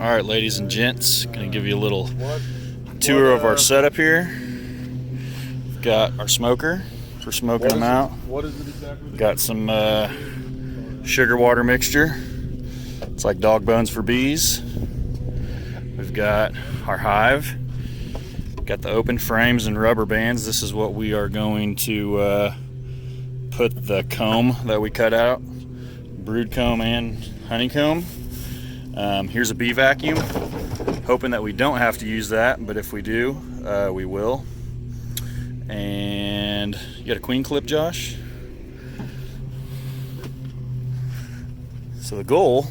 Alright, ladies and gents, gonna give you a little tour of our setup here. We've got our smoker for smoking them out. What is it exactly? Got some sugar water mixture. It's like dog bones for bees. We've got our hive. Got the open frames and rubber bands. This is what we are going to put the comb that we cut out, brood comb and honeycomb. Here's a bee vacuum, hoping that we don't have to use that, but if we do, we will. And you got a queen clip, Josh? So the goal,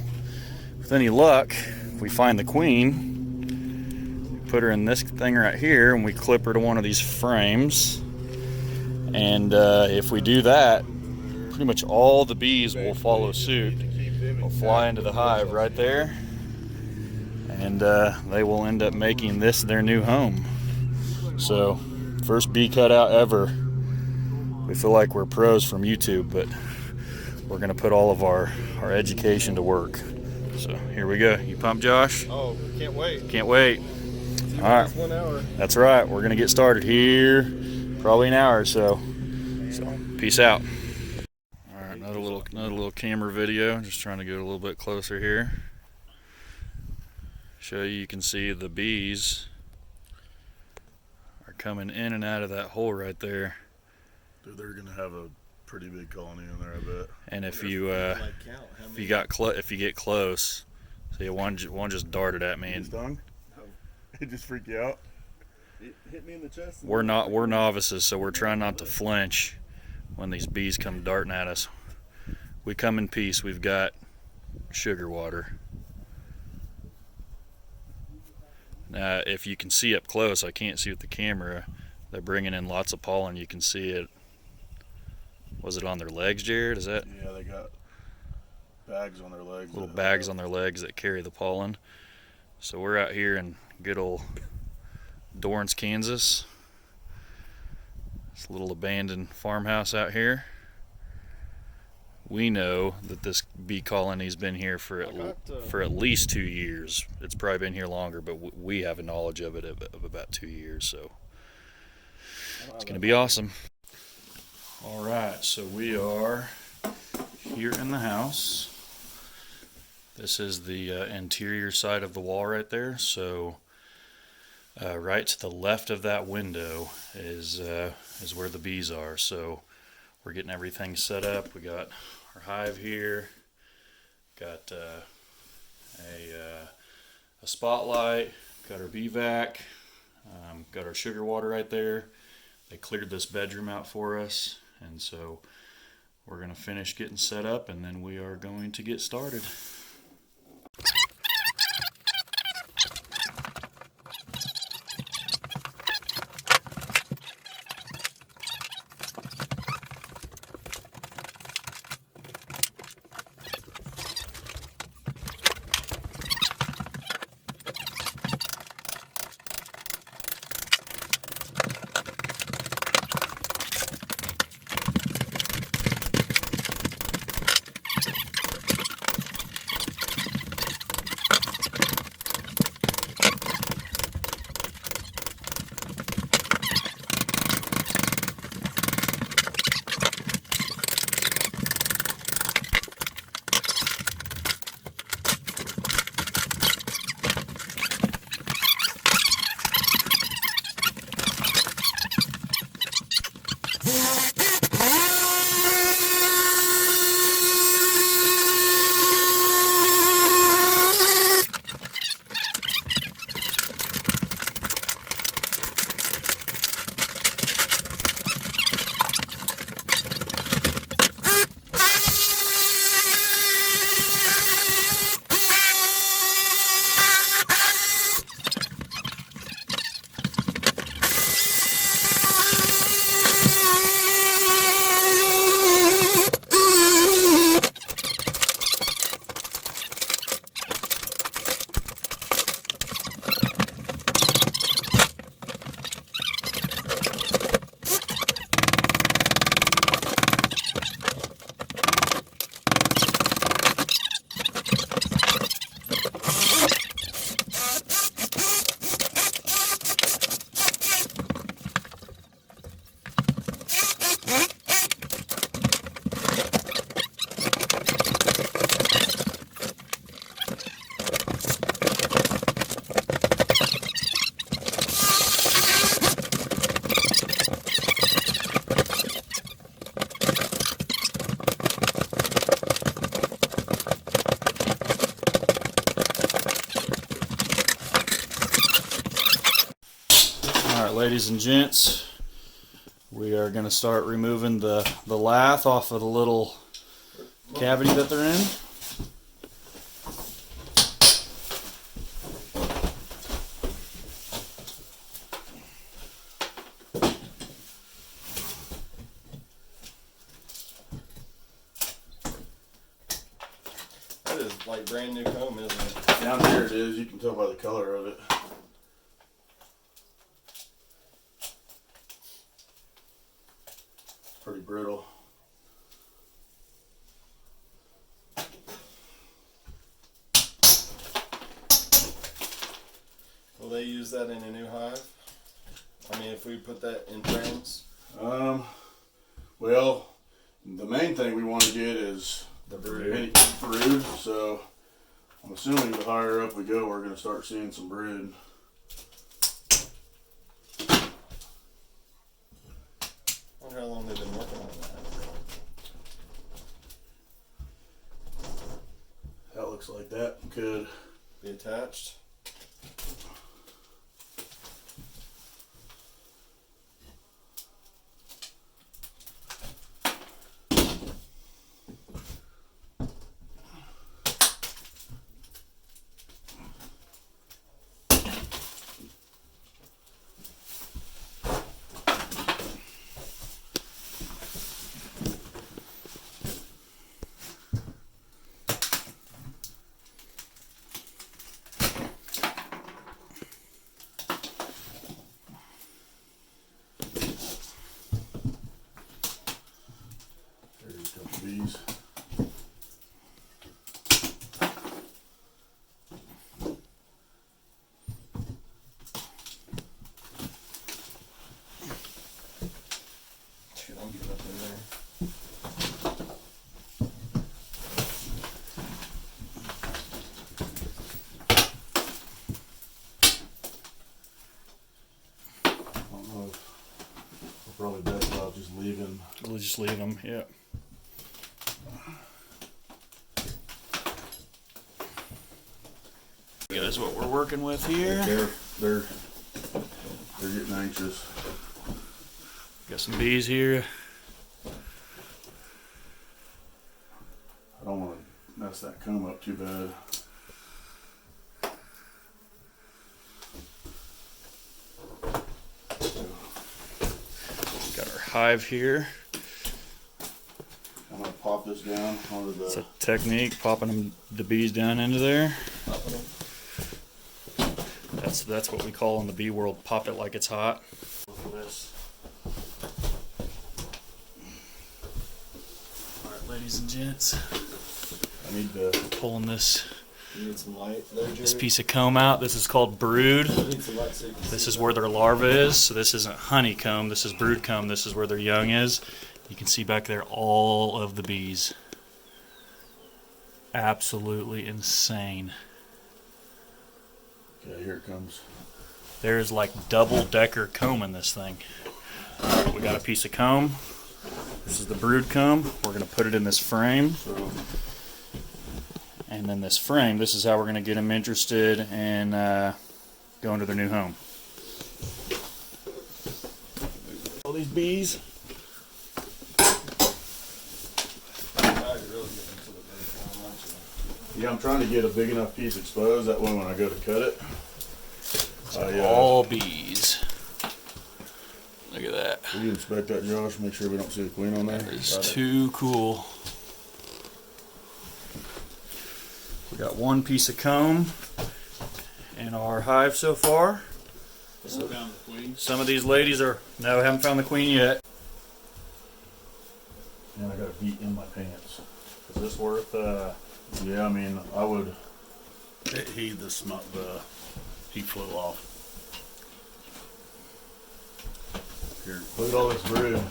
with any luck, if we find the queen, put her in this thing right here and we clip her to one of these frames. And if we do that, pretty much all the bees will follow suit. They'll fly into the hive right there, and they will end up making this their new home. So, first bee cutout ever. We feel like we're pros from YouTube, but we're gonna put all of our education to work. So here we go. You pumped, Josh? Oh, can't wait. Can't wait. All right. 1 hour. That's right. We're gonna get started here, probably an hour or so. So peace out. All right, another little camera video. Just trying to get a little bit closer here. Show you can see the bees are coming in and out of that hole right there. Dude, they're gonna have a pretty big colony in there, I bet. And if you get close, see one just darted at me. And stung? No. It just freaked you out. It hit me in the chest. We're novices, so we're trying not to flinch when these bees come darting at us. We come in peace. We've got sugar water. Now, if you can see up close, I can't see with the camera. They're bringing in lots of pollen. You can see it. Was it on their legs, Jared? Is that? Yeah, they got bags on their legs. Little bags on their legs that carry the pollen. So we're out here in good old Dorrance, Kansas. This little abandoned farmhouse out here. We know that this bee colony's been here for at least 2 years. It's probably been here longer, but we have a knowledge of it of about 2 years. So it's going to be awesome. All right, so we are here in the house. This is the interior side of the wall right there. So right to the left of that window is where the bees are. So we're getting everything set up. We got our hive here. Got a spotlight. Got our bee vac. Got our sugar water right there. They cleared this bedroom out for us, and so we're going to finish getting set up, and then we are going to get started. ladies and gents, we are going to start removing the lath off of the little cavity that they're in. That is like brand new comb, isn't it? Down here it is. You can tell by the color of it. Pretty brittle. Will they use that in a new hive? I mean, if we put that in frames? Well, the main thing we want to get is The brood. brood. So I'm assuming the higher up we go, we're going to start seeing some brood. I wonder how long they've been working on that. That looks like that could Be attached. there's a couple bees. Shoot, I'm getting up in there. I don't know if we're probably best off just leaving. We'll just leave them, yeah. That's what we're working with here. They're getting anxious. Got some bees here. I don't want to mess that comb up too bad. Got our hive here. I'm gonna pop this down onto It's the. a technique, popping the bees down into there. That's what we call in the bee world, pop it like it's hot. This. Alright, ladies and gents, I need to. pulling this You need some light there, Jerry? this piece of comb out. This is called brood. You need some light so you can This see is that. where their larva is. So this isn't honeycomb, this is brood comb. This is where their young is. You can see back there all of the bees. Absolutely insane. Okay, here it comes. There's like double-decker comb in this thing. Alright, we got a piece of comb. This is the brood comb. We're going to put it in this frame. So And then this frame, this is how we're going to get them interested in going to their new home. All these bees. Now you're really getting into the big comb, aren't you? yeah, I'm trying to get a big enough piece exposed. That way, when I go to cut it, All bees. Look at that. will you inspect that, Josh? Make sure we don't see the queen on there. It's Got it. too cool. We got one piece of comb in our hive so far. So found the queen. Some of these ladies are, no, haven't found the queen yet. And I got a beat in my pants. Is this worth? Yeah, I mean, I would. The heat flew off. Here, look at all this brood.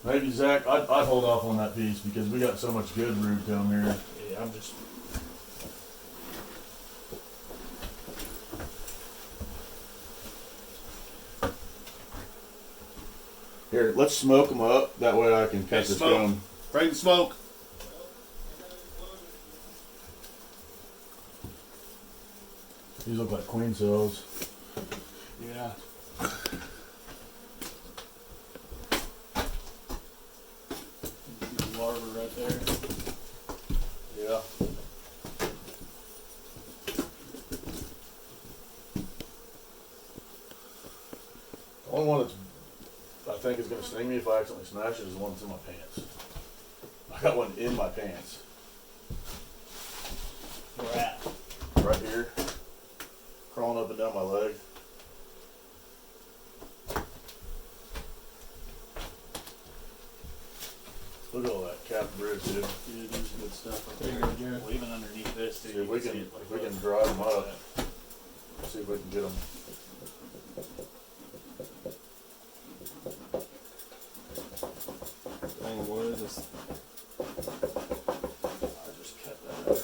Maybe Zach, I'd hold off on that piece because we got so much good brood down here. Yeah, I'm just. Here, let's smoke them up. That way I can catch this smoke. comb. Bring the smoke. These look like queen cells. Yeah. Larva right there. Yeah. The only one that's I think is gonna sting me if I accidentally smash it is the one that's in my pants. I got one in my pants. Where at? Right here. Crawling up and down my leg. Look at all that cap bridge, dude. Dude, there's good stuff right There you there. go, Jared. Well, even underneath this, too. See if you we see can it like if we that. can drive them up. See if we can get them. Dang, what is this? I just cut that out right there.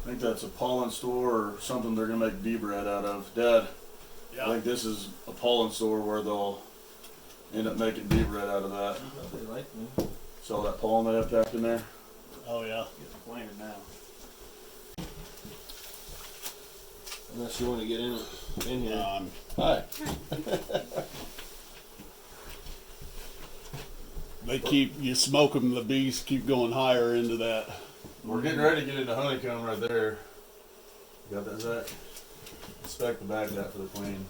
I think that's a pollen store or something they're gonna make bee bread out of. Dad, I think this is a pollen store where they'll end up making bee bread out of that. They like me. See all that pollen they have packed in there? Oh, yeah. Get planted now. Unless you want to get in here. Hi. They keep, you smoke them, the bees keep going higher into that. We're getting ready to get into honeycomb right there. You got that, Zach? Inspect the bag that for the queen.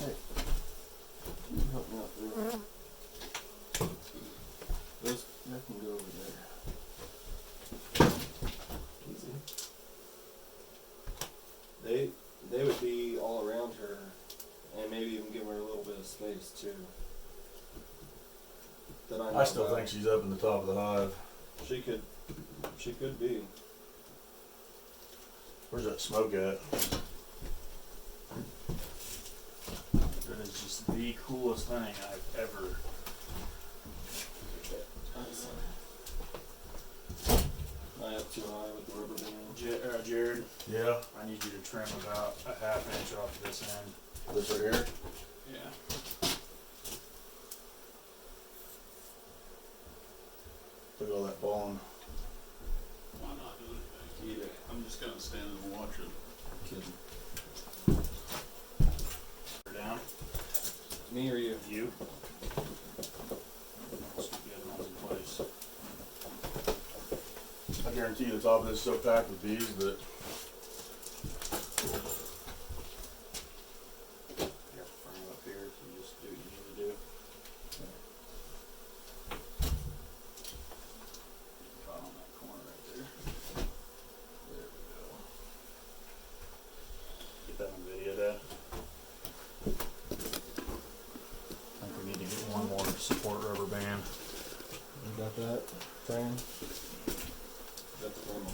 Hey, you help me out there. Those, that can go over there. Easy. They would be all around her, and maybe even give her a little bit of space too. That I know I still about. think she's up in the top of the hive. She could be. Where's that smoke at? That is just the coolest thing I've ever. Am I up too high with the rubber band? Jared, Yeah. I need you to trim about a ½ inch off this end. This right here? Yeah. Look at all that pollen. Why not do anything? Yeah. I'm just gonna stand and watch it. Kidding. Down. Me or you? You. Let's get the other ones in place. I guarantee you the top of this is so packed with bees that You got the frame up here, so you just do what you need to do. Caught on that corner right there. There we go. Get that on video, Dad. I think we need to get one more support rubber band. You got that frame? That's the frame.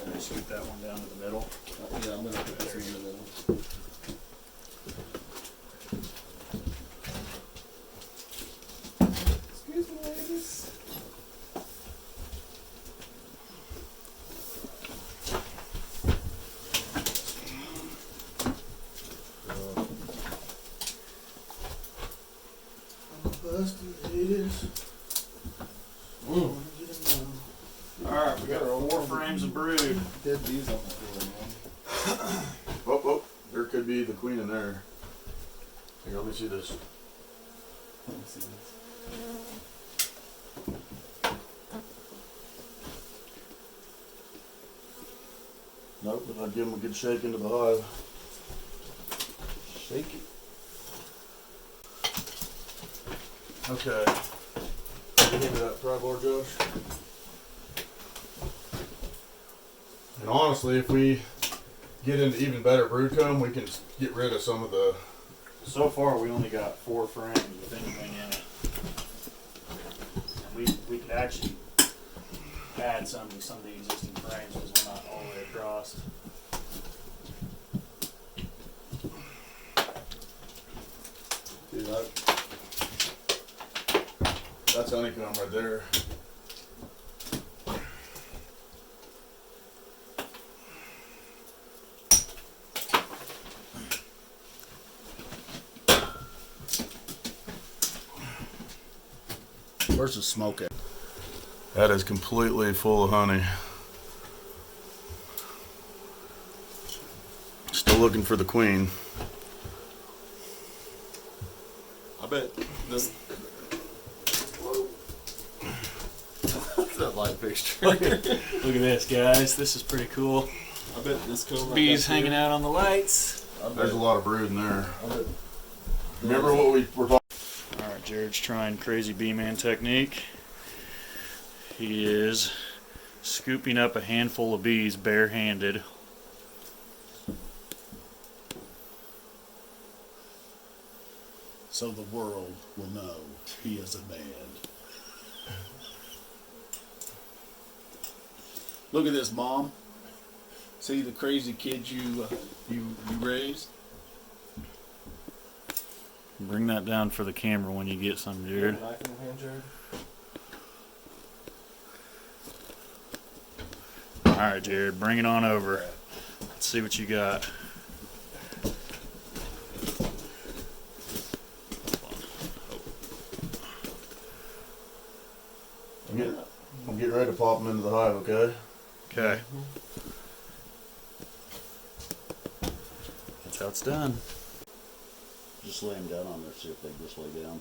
Can I scoot that one down to the middle? Yeah, I'm gonna put this in the middle. Excuse me, ladies. busted ladies. Alright, we got 4 frames of brood. Dead bees on the floor, man. Oh, oh, there could be the queen in there. Here, let me see this. Let me see this. Nope, but I'd give them a good shake into the hive. Shake it. Okay. Give me that tripod, Josh. And honestly, if we get into even better brood comb, we can get rid of some of the. So far, we only got 4 frames with anything in it. And we could actually add some to some of the existing frames because we're not all the way across. Dude, that's honeycomb right there. Where's the smoke at? That is completely full of honey. Still looking for the queen. I bet this. That light fixture. Look at this, guys. This is pretty cool. I bet this comb. Bees hanging out on the lights. There's a lot of brood in there. Remember what we were talking? All right, Jared's trying crazy bee man technique. He is scooping up a handful of bees barehanded. So the world will know he is a man. Look at this, Mom. See the crazy kids you raised? Bring that down for the camera when you get some, Jared. Knife in your hand, Jared. All right, Jared, bring it on over. Let's see what you got. I'm getting ready to pop them into the hive, okay? Okay. That's how it's done. Just lay them down on there, see if they just lay down.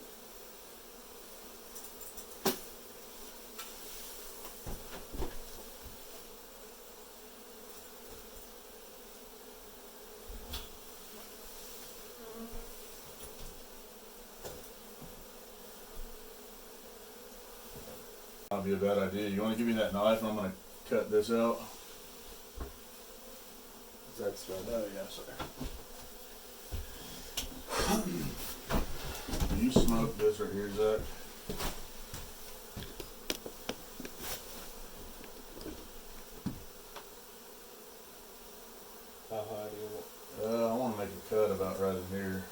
That'd be a bad idea. You want to give me that knife and I'm going to cut this out? Zach's got Oh, yeah, sorry. You smoke this right here, Zach. How high do you want? I want to make a cut about right in here.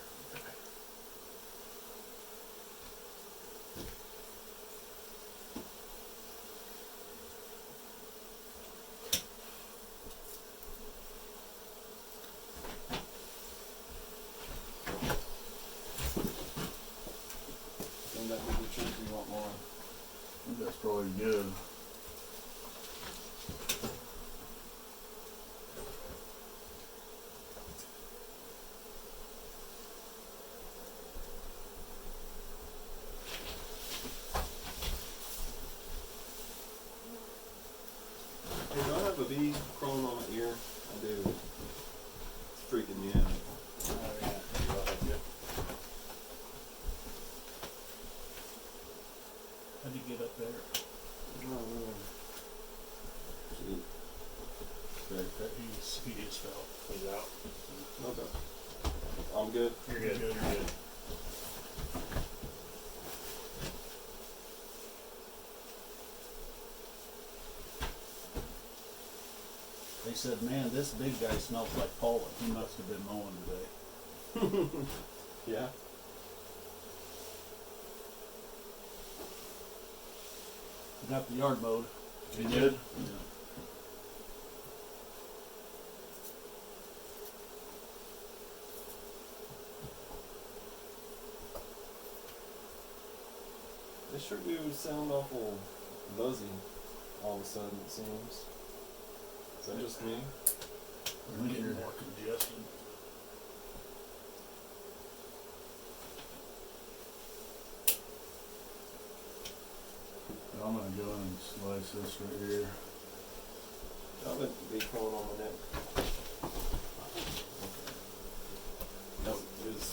And that would be true if you want more. I think that's probably good. Hey, do I have a bee crawling on my ear? I do. It's freaking me out. Oh, yeah. How'd you get up there? Oh, man. Shoot. He just fell. He's out. Okay. I'm good. You're good. You're good. They said, man, this big guy smells like pollen. He must have been mowing today. Yeah. Got the yard mowed. You did? Yeah. They sure do sound awful buzzy all of a sudden, it seems. Is that just me? We're getting more congestion. I'm going to go in and slice this right here. I've been bee crawling on my neck. Nope, it's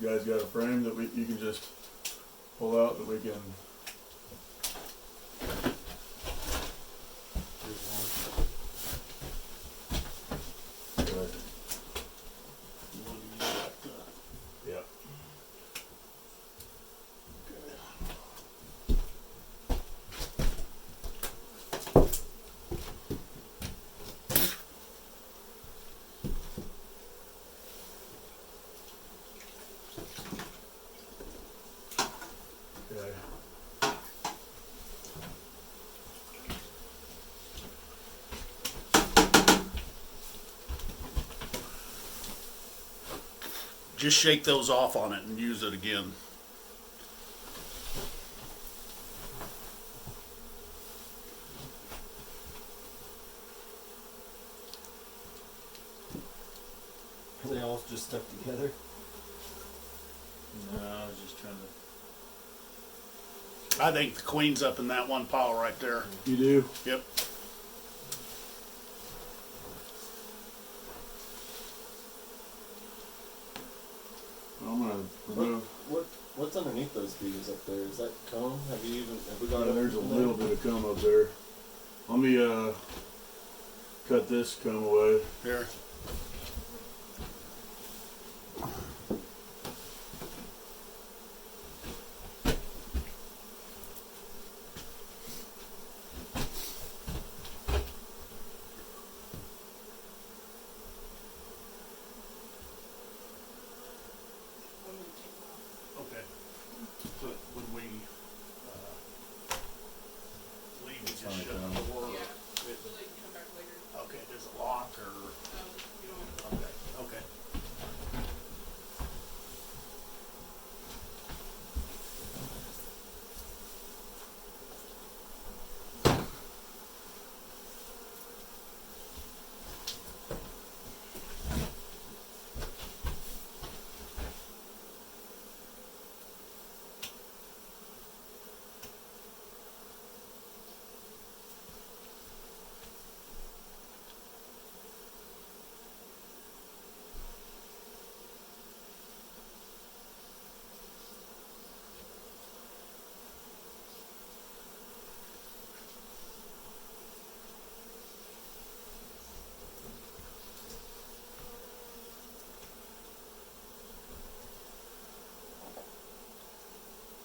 guys got a frame that you can just pull out that we can. Good. Yeah. Okay. Just shake those off on it and use it again. Are they all just stuck together? No, I was just trying to. I think the queen's up in that one pile right there. You do? Yep. I'm gonna remove. What's underneath those bees up there? Is that comb? Have we got Yeah, it? there's a little bit of comb up there. Let me cut this comb away. Here. Okay. But when we leave, we just Fine, shut Tom. the door. Yeah, so they can come back later. Okay, does it lock or? You don't Okay, okay.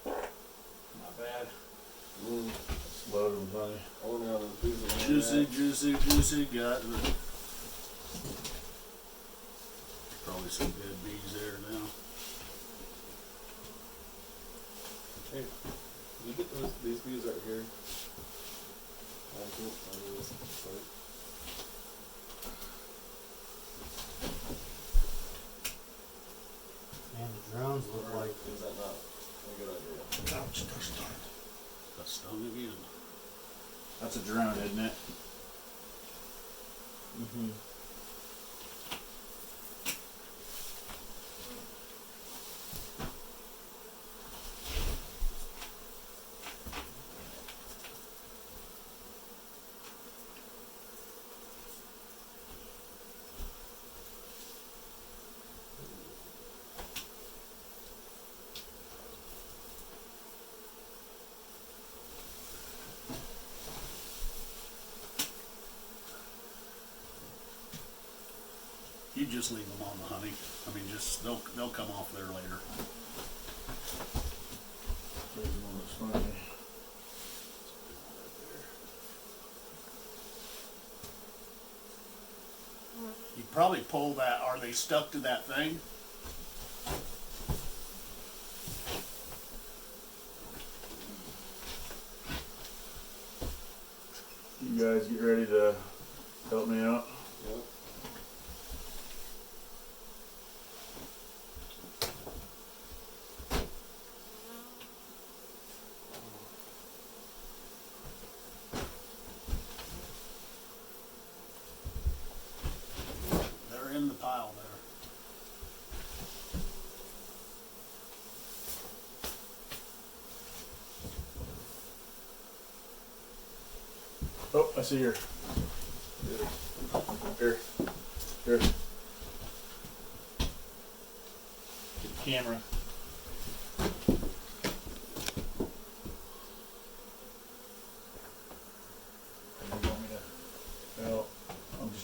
Not bad. Load them, honey. I wonder how those bees are gonna Juicy, react. juicy, got the. Probably some good bees there now. Hey, you get these bees right here? I think this site. Man, the drones look like. Is that not a good idea? Ouch, they're stung. Got stung again. That's a drone, isn't it? Mm-hmm. You just leave them on the honey. I mean, just they'll come off there later. There's one that's funny. You probably pull that. Are they stuck to that thing? You guys get ready to help me out? Yep. They're in the pile there. Oh, I see her. Here. Here. Get the camera.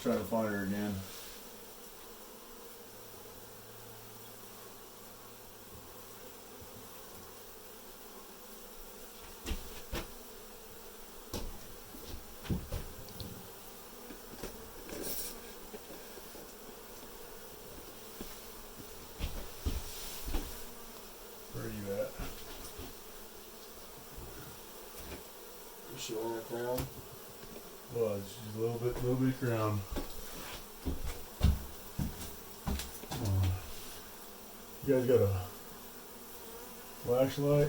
Just trying to find her again. Where are you at? Is she on the ground? Was she's a little bit crown. You guys got a flashlight?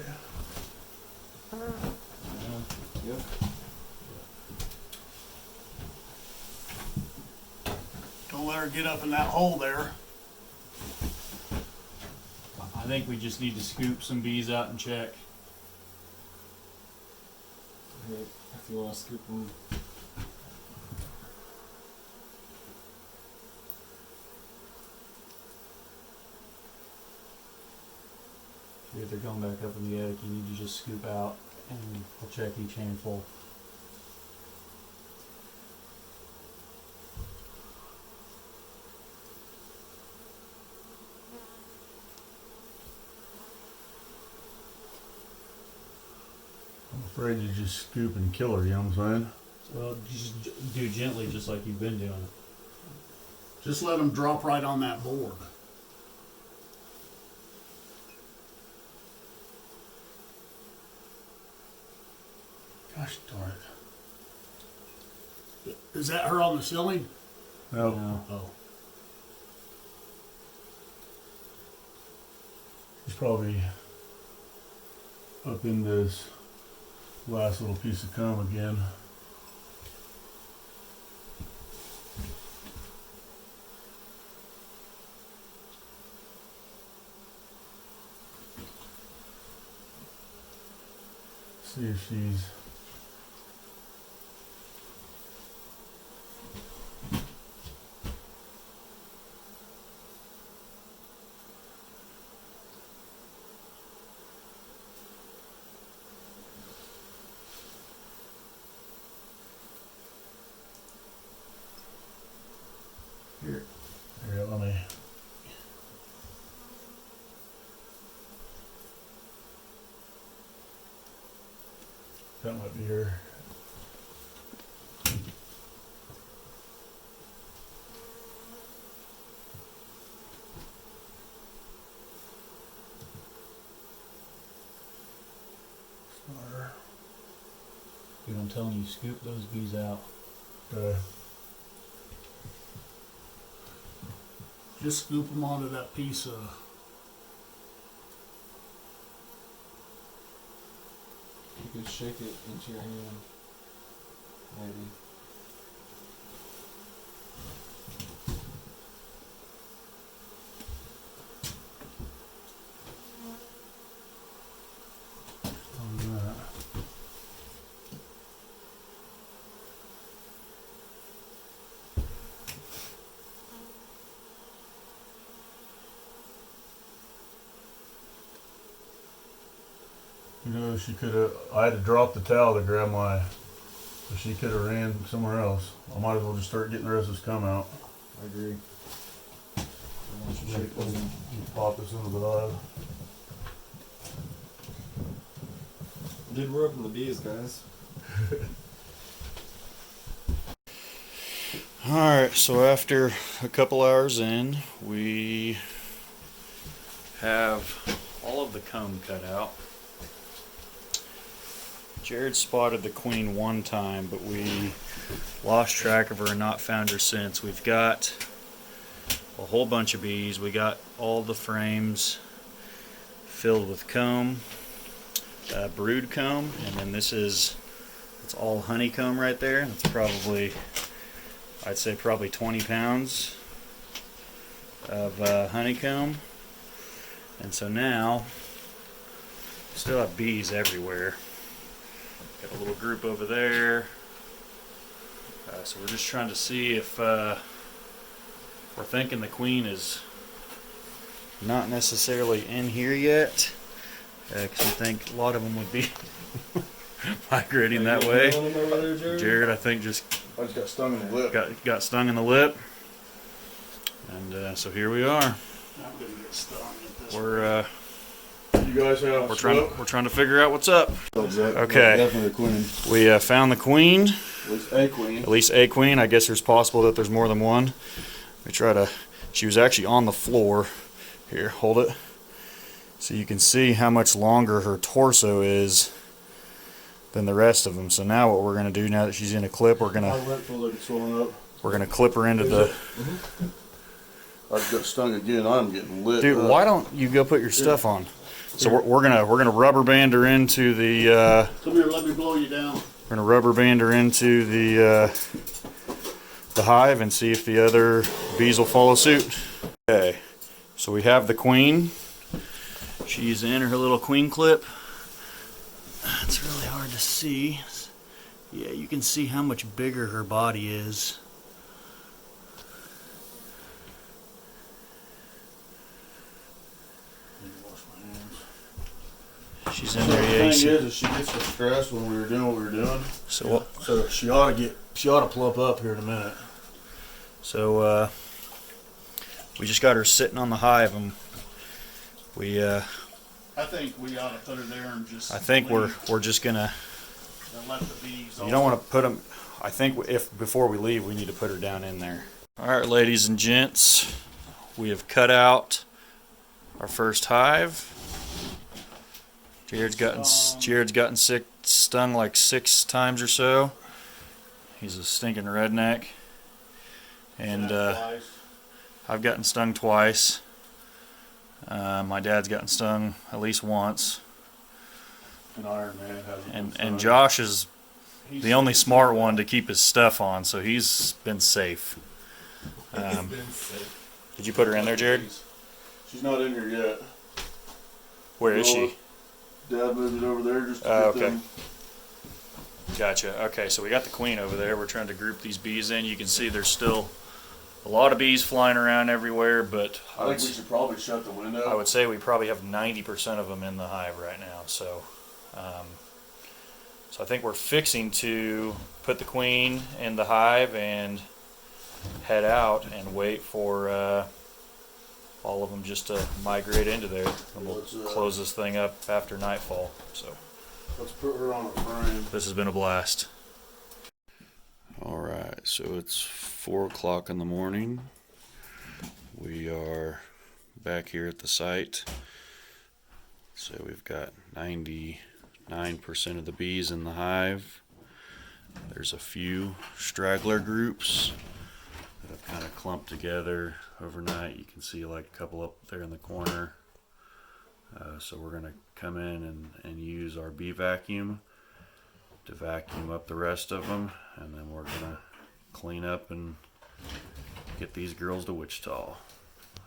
Yep. Don't let her get up in that hole there. I think we just need to scoop some bees out and check. Hey, if you want to scoop them. If they're going back up in the attic, you need to just scoop out and we'll check each handful. I'm afraid to just scoop and kill her, you know what I'm saying? Well, just do gently, just like you've been doing. Just let them drop right on that board. Gosh darn it. Is that her on the ceiling? Nope. No. Oh. She's probably up in this last little piece of comb again. See if she's here. Here, let me. That might be her. It's not her. Dude, I'm telling you, scoop those bees out. Okay. Just scoop them onto that piece of. You could shake it into your hand. Maybe. On that. You know, she could have. I had to drop the towel to grab my. So she could have ran somewhere else. I might as well just start getting the rest of this cum out. I agree. Once you You shake those in. pop this into the hive. Dude, we're up in the bees, guys. Alright, so after a couple hours in, we have all of the comb cut out. Jared spotted the queen one time, but we lost track of her and not found her since. We've got a whole bunch of bees. We got all the frames filled with comb, brood comb, and then it's all honeycomb right there. It's probably, I'd say probably 20 pounds of honeycomb. And so now, still have bees everywhere. Got a little group over there. So we're just trying to see if we're thinking the queen is not necessarily in here yet. Because I think a lot of them would be migrating that way. Feeling them over there, Jared? Jared, I think, just I just got stung in the lip. got stung in the lip. And so here we are. I'm gonna get stung at this. We're You guys have we're trying to figure out what's up. Okay. Definitely the queen. We found the queen. At least a queen. At least a queen. I guess there's possible that there's more than one. We try to. She was actually on the floor. Here, hold it. So you can see how much longer her torso is than the rest of them. So now what we're gonna do, now that she's in a clip, we're My gonna lip feels like it's swelling up. clip her into the. I just got stung again. I'm getting lit. Dude, up. why don't you go put your stuff on? So we're gonna rubber band her into the. Come here, let me blow you down. We're gonna rubber band her into the hive and see if the other bees will follow suit. Okay, so we have the queen. She's in her little queen clip. It's really hard to see. Yeah, you can see how much bigger her body is. She's in So there, the yeah. thing is she gets distressed when we were doing what we were doing. So what? So she ought to plump up here in a minute. So we just got her sitting on the hive, and we. I think we ought to put her there and just. I think leave we're just gonna. and let the bees. You don't want to put them. I think if before we leave, we need to put her down in there. All right, ladies and gents, we have cut out our first hive. Jared's gotten stung like 6 times or so. He's a stinking redneck, and I've gotten stung twice. My dad's gotten stung at least once, An Iron Man has and Josh is the only smart one to keep his stuff on, so he's been safe. Did you put her in there, Jared? She's not in here yet. Where is she? Dad moved it over there just to Oh, get okay. them. Gotcha. Okay, so we got the queen over there. We're trying to group these bees in. You can see there's still a lot of bees flying around everywhere, but I think we should probably shut the window. I would say we probably have 90% of them in the hive right now. So I think we're fixing to put the queen in the hive and head out and wait for all of them just to migrate into there. And we'll close this thing up after nightfall. So Let's put her on a frame. this has been a blast. All right, so it's 4 o'clock in the morning. We are back here at the site. So we've got 99% of the bees in the hive. There's a few straggler groups that have kind of clumped together overnight. You can see like a couple up there in the corner. So we're going to come in and use our bee vacuum to vacuum up the rest of them, and then we're going to clean up and get these girls to Wichita.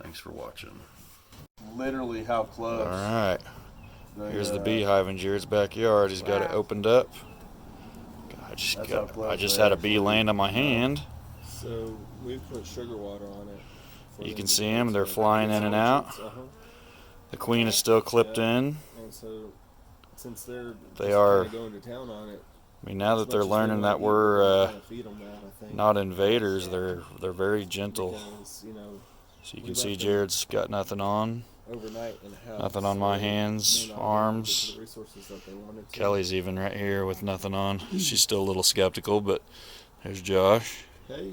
Thanks for watching. Literally how close. All right. They, Here's the beehive in Jared's backyard. He's got it opened up. God, I just had a bee land on my hand. So we put sugar water on it. You can see them. They're flying in and out. The queen is still clipped in. And so since they are going to town on it, I mean, now that they're learning that we're not invaders, they're very gentle. because, you know, So you can see Jared's got nothing on. overnight in a house. Nothing on my so hands, may not be able to arms. get the resources that they wanted to. Kelly's even right here with nothing on. She's still a little skeptical, but there's Josh. Hey.